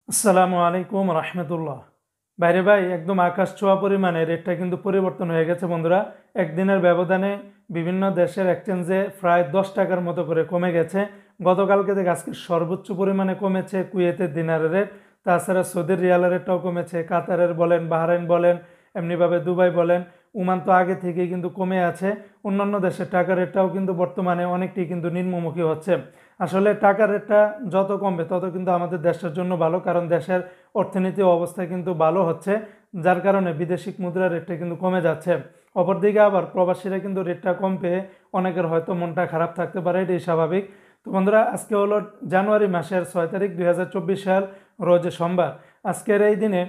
আসসালামু আলাইকুম রহমতুল্লাহ। বাইরে ভাই একদম আকাশ ছোঁয়া পরিমাণে রেটটা কিন্তু পরিবর্তন হয়ে গেছে বন্ধুরা। একদিনের ব্যবধানে বিভিন্ন দেশের এক্সচেঞ্জে প্রায় 10 টাকার মতো করে কমে গেছে। গতকালকে থেকে আজকে সর্বোচ্চ পরিমাণে কমেছে কুয়েতের দিনারের রেট, তাছাড়া সৌদির রিয়ালের রেটটাও কমেছে। কাতারের বলেন, বাহরাইন বলেন, এমনিভাবে দুবাই বলেন, ওমান তো আগে থেকেই কিন্তু কমে আছে। অন্যান্য দেশের টাকার রেটটাও কিন্তু বর্তমানে অনেকটি কিন্তু নিম্নমুখী হচ্ছে। আসলে টাকার রেটটা যত কমবে তত কিন্তু আমাদের দেশের জন্য ভালো, কারণ দেশের অর্থনীতি অবস্থা কিন্তু ভালো হচ্ছে, যার কারণে বিদেশি মুদ্রার রেটটা কিন্তু কমে যাচ্ছে। অপরদিকে আবার প্রবাসীরা কিন্তু রেটটা কম পেয়ে অনেকের হয়তো মনটা খারাপ থাকতে পারে, এটাই স্বাভাবিক। তো বন্ধুরা, আজকে হলো জানুয়ারি মাসের 6 তারিখ 2024 সাল, রোজ সোমবার। আজকের এই দিনে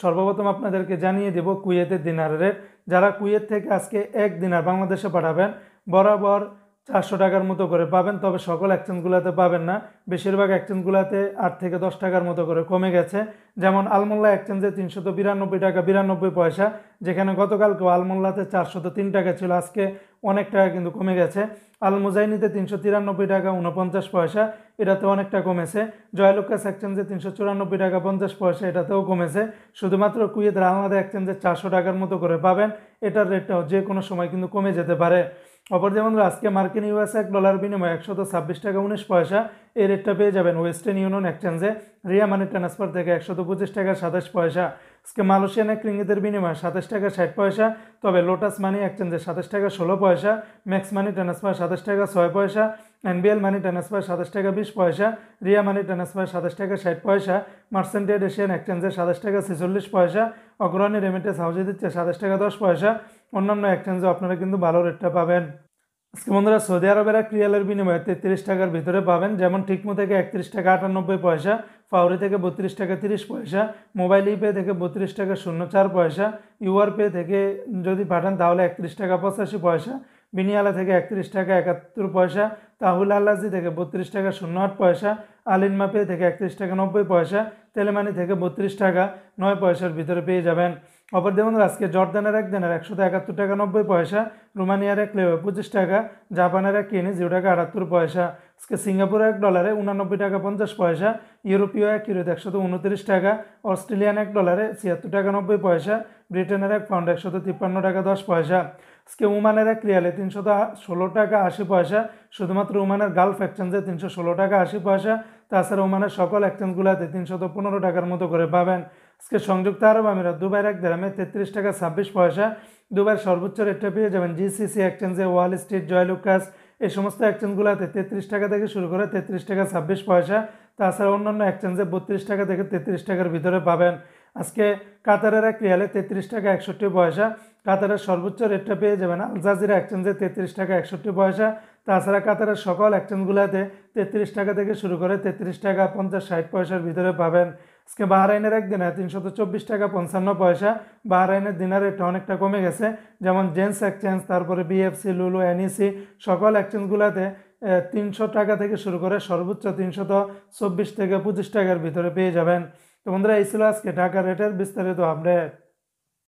সর্বপ্রথম আপনাদেরকে জানিয়ে দেব কুয়েতের দিনারের রেট। যারা কুয়েত থেকে আজকে এক দিনার বাংলাদেশে পাঠাবেন বরাবর 400 টাকার মতো করে পাবেন, তবে সকল এক্সচেঞ্জগুলোতে পাবেন না। বেশিরভাগ এক্সচেঞ্জগুলোতে 8 থেকে 10 টাকার মতো করে কমে গেছে। যেমন আলমোল্লা এক্সচেঞ্জে 392 টাকা 92 পয়সা, যেখানে গতকালকেও আলমোল্লাতে 403 টাকা ছিল, আজকে অনেক টাকা কিন্তু কমে গেছে। আল মুজাইনিতে 393 টাকা 49 পয়সা, এটাতে অনেকটা কমেছে। জয়লুকাস এক্সচেঞ্জে 394 টাকা 50 পয়সা, এটাতেও কমেছে। শুধুমাত্র কুয়েতের আলমাদা এক্সচেঞ্জে 400 টাকার মতো করে পাবেন, এটার রেটটাও যে কোনো সময় কিন্তু কমে যেতে পারে। অপর যেমন আজকে মার্কিন ইউএস $1 বিনিময়ে 126 টাকা 19 পয়সা, এই রেটটা পেয়ে যাবেন ওয়েস্টার্ন ইউনিয়ন এক্সচেঞ্জে। রিয়া মানি ট্রান্সফার থেকে 125 টাকা 27 পয়সা। আজকে মালয়েশিয়ান এক রিঙ্গিতের বিনিময়ে 27 টাকা 60 পয়সা, তবে লোটাস মানি এক্সচেঞ্জে 27 টাকা 16 পয়সা, ম্যাক্স মানি ট্রান্সফার 27 টাকা 6 পয়সা, এনবিএল মানি ট্রান্সফার 27 টাকা 20 পয়সা, রিয়া মানি ট্রান্সফার 27 টাকা 60 পয়সা, মার্সেন্টেড এশিয়ান এক্সচেঞ্জে 27 টাকা 46 পয়সা, অগ্রণী রেমিটেন্স হাউসে দিচ্ছে 27 টাকা 10 পয়সা। অন্যান্য এক্সচেঞ্জে আপনারা কিন্তু ভালো রেটটা পাবেন। আজকে বন্ধুরা সৌদি আরবের এক রিয়ালের বিনিময়ে 33 টাকার ভিতরে পাবেন, যেমন টিকমো থেকে 31 টাকা 98 পয়সা, ফাউরি থেকে 32 টাকা 30 পয়সা, মোবাইল ইপে থেকে 32 টাকা 04 পয়সা, ইউআর পে থেকে যদি পাঠান তাহলে 31 টাকা 85 পয়সা, বিনিয়ালা থেকে 31 টাকা 71 পয়সা, তাহুল আল্লাজি থেকে 32 টাকা 08 পয়সা, আলিনমা পে থেকে 31 টাকা 90 পয়সা, তেলেমানি থেকে 32 টাকা 9 পয়সার ভিতরে পেয়ে যাবেন। অপর যেমন আজকে জর্দানের এক দিনের 171 টাকা 90 পয়সা, রোমানিয়ার এক লেও 25 টাকা, জাপানের এক কিনি 0 টাকা 78 পয়সা। আজকে সিঙ্গাপুরের $1 99 টাকা 50 পয়সা, ইউরোপীয় এক ইউরোতে 129 টাকা, অস্ট্রেলিয়ান $1 76 টাকা 90 পয়সা, ব্রিটেনের এক পাউন্ড 153 টাকা 10 পয়সা। আজকে ওমানের এক রিয়ালে 316 টাকা 80 পয়সা, শুধুমাত্র ওমানের গালফ এক্সচেঞ্জে 316 টাকা 80 পয়সা। তাছাড়া ওমানের সকল এক্সচেঞ্জগুলোতে 315 টাকার মতো করে পাবেন। আজকে সংযুক্ত আরব আমিরাত দুবাইয়ের এক দিরহামে 33 টাকা 26 পয়সা। দুবাইয়ের সর্বোচ্চ রেটটা পেয়ে যাবেন জিসিসি এক্সচেঞ্জে, ওয়াল স্ট্রিট, জয়লুকাস, এই সমস্ত এক্সচেঞ্জগুলোতে 33 টাকা থেকে শুরু করে 33 টাকা 26 পয়সা। তাছাড়া অন্যান্য এক্সচেঞ্জে 32 টাকা থেকে 33 টাকার ভিতরে পাবেন। আজকে কাতারের এক রিয়ালে 33 টাকা 61 পয়সা। কাতারের সর্বোচ্চ রেটটা পেয়ে যাবেন আল জাজিরা এক্সচেঞ্জে 33 টাকা 61 পয়সা। তাছাড়া কাতারের সকল এক্সচেঞ্জগুলোতে 33 টাকা থেকে শুরু করে 33 টাকা 50-60 পয়সার ভিতরে পাবেন। আজকে বাহরাইনের এক দিনে 324 টাকা 55 পয়সা। বাহরাইনের দিনার রেটটা অনেকটা কমে গেছে, যেমন জেন্স এক্সচেঞ্জ, তারপরে বিএফসি, লুলু, এনইসি, সকল এক্সচেঞ্জগুলোতে 300 টাকা থেকে শুরু করে সর্বোচ্চ 324 থেকে 25 টাকার ভিতরে পেয়ে যাবেন। তো বন্ধুরা, এই ছিল আজকে টাকা রেটের বিস্তারিত আপডেট।